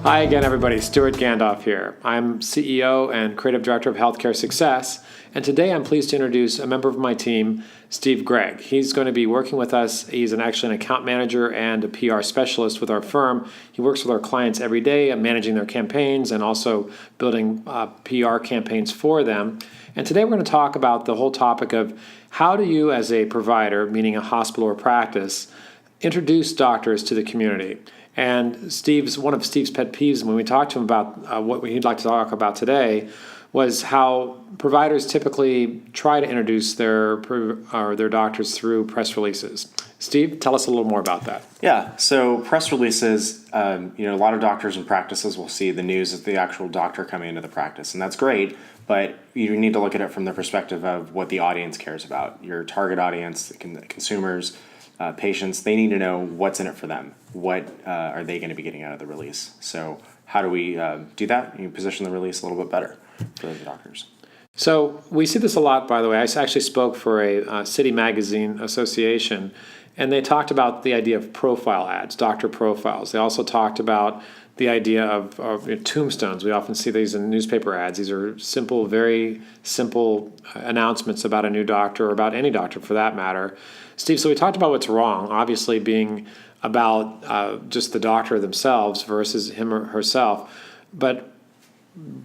Hi again, everybody. Stewart Gandolf here. I'm CEO and Creative Director of Healthcare Success, and today I'm pleased to introduce a member of my team, Steve Gregg. He's going to be working with us. He's actually an account manager and a PR specialist with our firm. He works with our clients every day, managing their campaigns and also building PR campaigns for them. And today we're going to talk about the whole topic of how do you, as a provider, meaning a hospital or practice, introduce doctors to the community. And one of Steve's pet peeves when we talked to him about what he'd like to talk about today was how providers typically try to introduce their doctors through press releases. Steve, tell us a little more about that. Yeah, so press releases, a lot of doctors and practices will see the news of the actual doctor coming into the practice, and that's great, but you need to look at it from the perspective of what the audience cares about. Your target audience, the consumers, patients, they need to know what's in it for them. What are they going to be getting out of the release? So how do we do that? You position the release a little bit better for the doctors. So we see this a lot, by the way. I actually spoke for a city magazine association, and they talked about the idea of profile ads, doctor profiles. They also talked about the idea of tombstones. We often see these in newspaper ads. These are simple, very simple announcements about a new doctor or about any doctor for that matter. Steve, so we talked about what's wrong, obviously being about just the doctor themselves versus him or herself. But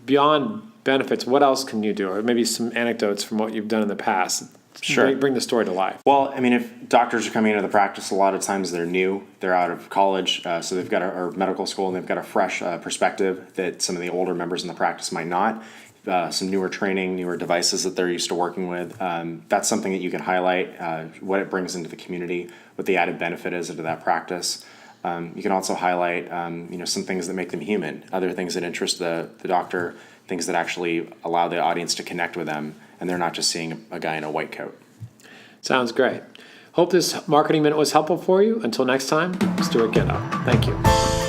beyond benefits, what else can you do? Or maybe some anecdotes from what you've done in the past. Sure. Bring the story to life. Well, I mean, if doctors are coming into the practice, a lot of times they're new. They're out of college, so they've got or medical school, and they've got a fresh perspective that some of the older members in the practice might not. Some newer training, newer devices that they're used to working with. That's something that you can highlight, what it brings into the community, what the added benefit is into that practice. You can also highlight, some things that make them human, other things that interest the doctor, things that actually allow the audience to connect with them, and they're not just seeing a guy in a white coat. Sounds great. Hope this marketing minute was helpful for you. Until next time, Stewart Gandolf. Thank you.